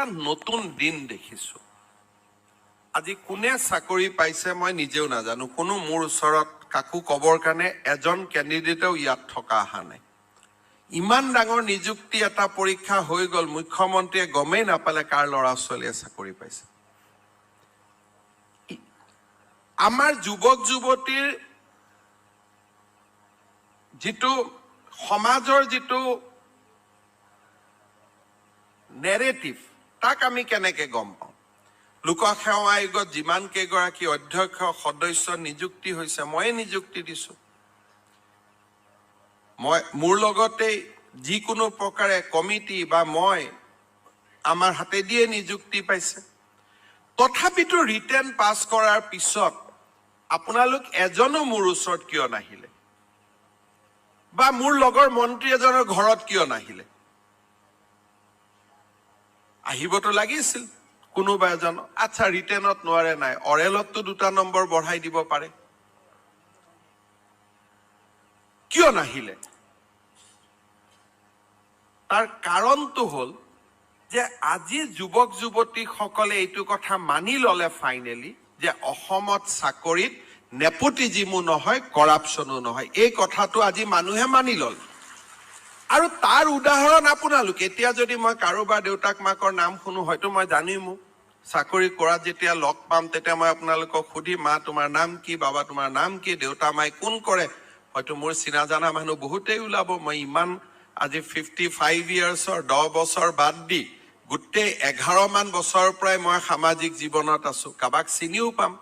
এটা নতুন দিন দেখিছো আজি কোনে চাকৰি পাইছে মই নিজেও নাজানো কোনো মোৰ ওচৰত কাকু কবৰ কাৰণে এজন ক্যান্ডিডেটও ইয়াত থকা আহা নাই ইমান ডাঙৰ নিযুক্তি এটা পৰীক্ষা হৈ গল মুখ্যমন্ত্ৰীয়ে গমেই নাপালে কাৰ লৰা ছোৱালীয়ে চাকৰি পাইছে আমাৰ যুৱক যুৱতীৰ যেটো সমাজৰ যেটো নেৰেটিভ তাক আমি কেনেকে গম পাওঁ লোকসেৱা আয়োগত যিমান কেইগৰাকী অধ্যক্ষ সদস্য নিযুক্তি হৈছে মই নিযুক্তি দিছো মই মোৰ লগতে যিকোনো প্ৰকাৰে কমিটি বা মই আমাৰ হাতে দিয়ে নিযুক্তি পাইছে তথাপিতো ৰিটেন পাস কৰাৰ পিছত আপোনালোক এজনো মোৰ ওচৰত কিয় নাহিলে বা মোৰ লগৰ মন্ত্ৰী এজনৰ ঘৰত কিয় নাহিলে আহিবতো লাগিছিল কোনোবা এজন আচ্ছা ৰিটেনত নোৱাৰে নাই অৰেলতটো দুটা নম্বৰ বঢ়াই দিব পাৰে কিয় নাহিলে তাৰ কাৰণটো হল যে আজি যুৱক যুৱতী সকলে এইটো কথা মানি ললে ফাইনালি যে অসমত চাকৰিত নেপোটিজিমো নহয় কৰাপশনো নহয় এই কথাটো আজি মানুহে মানি লল আৰু তাৰ উদাহৰণ আপোনালোক এতিয়া যদি মই কাৰোবাৰ দেউতাক মাকৰ নাম শুনো হয়তো মই জানিমু চাকৰি কৰা যেতিয়া লগ পাম তেতিয়া মই আপোনালোকক খুদি মা তোমাৰ নাম কি বাবা তোমাৰ নাম কি দেউতা মাই কোন কৰে হয়তো মোৰ চিনা জানা মানুহ বহুতেই ওলাব মই ইমান আজি 55 ইয়াৰ্ছৰ 10 বছৰ বাদ দি গুটে 11 মান বছৰৰ পৰাই মই সামাজিক জীৱনত আছো কাবাক চিনিও পাম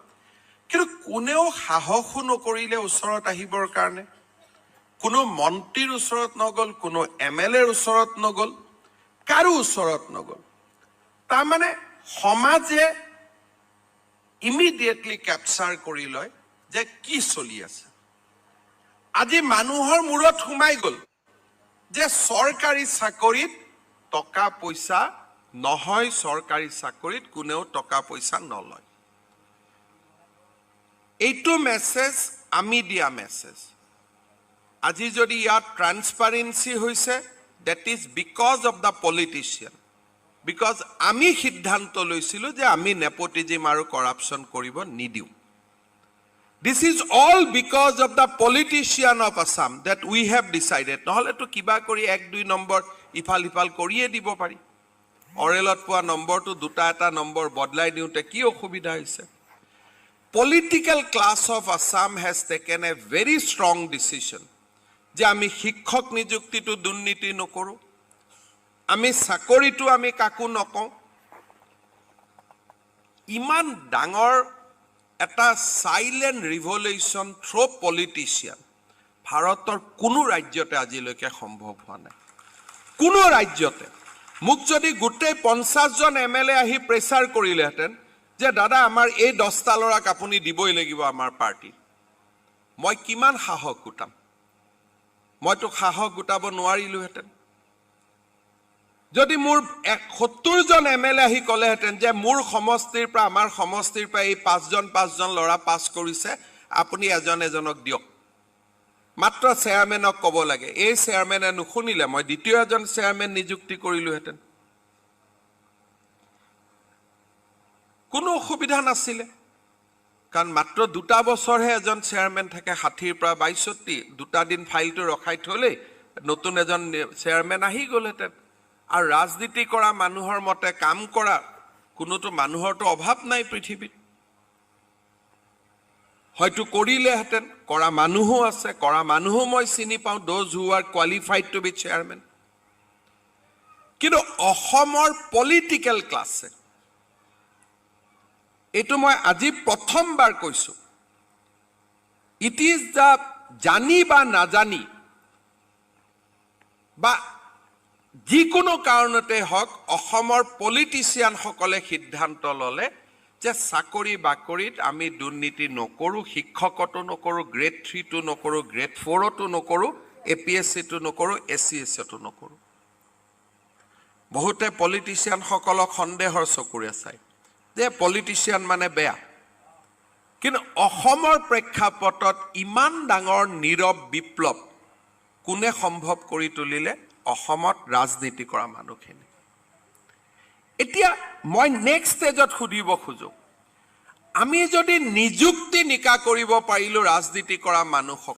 কিন্তু কোনেও সাহসো নকৰিলে ওচৰত আহিবৰ কাৰণে কোনো মন্ত্ৰীৰ ওচৰত নগল কোনো এমএলএৰ ওচৰত নগল কাৰো ওচৰত নগল তাৰ মানে সমাজে ইমিডিয়েটলি ক্যাপচাৰ কৰি লয় যে কি চলি আছে আজি মানুহৰ মূৰত সোমাই গল যে সৰকাৰি চাকৰিত টকা পইচা নহয় সৰকাৰি চাকৰিত কোনেও টকা পইচা নলয় এইটো মেসেজ আমি দিয়া মেসেজ আজি যদি ইয়াত ট্ৰান্সপাৰেন্সি হৈছে that is because of the politician because আমি সিদ্ধান্ত লৈছিলো যে আমি নেপোটিজম আৰু কৰাপশন কৰিব নিদিও this is all because of the politician of Assam that we have decided নহলে তো কিবা কৰি 1-2 নম্বৰ ইফাল ইফাল কৰিয়ে দিব পাৰি অৰেলত পোৱা নম্বৰটো দুটা এটা নম্বৰ বদলাই দিওতে কি অসুবিধা হৈছে political class of Assam has taken a very strong decision যে আমি শিক্ষক নিযুক্তিটো দুৰ্নীতি নকৰো আমি চাকৰিটো আমি কাকো নকওঁ ইমান ডাঙৰ এটা সাইলেন্ট ৰিভলিউশন থ্ৰু পলিটিশিয়ান ভাৰতৰ কোনো ৰাজ্যতে আজিলৈকে সম্ভৱ হোৱা নাই কোনো ৰাজ্যতে মুখ যদি গুটে 50 জন এমএলএ আহি প্ৰেছাৰ কৰিলেহেঁতেন যে দাদা আমাৰ এই 10টা লৰাক আপুনি দিবই লাগিব আমাৰ পাৰ্টি মই কিমান সাহস গোটাম মইতো সাহস গোটাব নোৱাৰিলোহেঁতেন যদি মোৰ 70 জন এমএলএ আহি কলেহেঁতেন যে মোৰ সমষ্টিৰ পৰা আমাৰ সমষ্টিৰ পৰা এই 5 জন লৰা পাস কৰিছে আপুনি এজন এজনক দিয়ক মাত্ৰ চেয়াৰমেনক ক'ব লাগে এই চেয়াৰমেনে নুশুনিলে মই দ্বিতীয় এজন চেয়াৰমেন নিযুক্তি কৰিলোহেঁতেন কোনো অসুবিধা নাছিলে কাৰণ মাত্ৰ দুটা বছৰহে এজন চেয়াৰমেন থাকে 60 পৰা 62 দুটা দিন ফাইলটো ৰখাই থলে নতুন এজন চেয়াৰমেন আহি গলহেঁতেন আৰু ৰাজনীতি কৰা মানুহৰ মতে কাম কৰা কোনোটো মানুহৰটো অভাৱ নাই পৃথিৱীত হয়তো কৰিলেহেঁতেন কৰা মানুহো আছে কৰা মানুহো মই চিনি পাওঁ those who are qualified to be chairman কিন্তু অসমৰ পলিটিক্যাল ক্লাছে এটো মই আজি প্ৰথমবাৰ কৈছো ইট ইজ দা জানি বা নাজানি বা যিকোনো কাৰণতে হক অসমৰ পলিটিশিয়ান সকলে সিদ্ধান্ত ললে যে চাকৰি বাকৰিত আমি দুৰ্নীতি নকৰো শিক্ষকটো নকৰো গ্ৰেড 3 টো নকৰো গ্ৰেড 4 টো নকৰো এপিএসসি টো নকৰো এসসিএস টো নকৰো বহুতে পলিটিশিয়ান সকলক সন্দেহৰ চকুৰে চাই যে পলিটিশিয়ান মানে বেয়া কিন্তু অসমৰ প্ৰেক্ষাপটত ইমান ডাঙৰ নীৰৱ বিপ্লৱ কোনে সম্ভৱ কৰি তুলিলে অসমত ৰাজনীতি কৰা মানুহখিনি এতিয়া মই নেক্সট ষ্টেজত সুধিব খোজো আমি যদি নিযুক্তি নিকা কৰিব পাৰিলো ৰাজনীতি কৰা মানুহক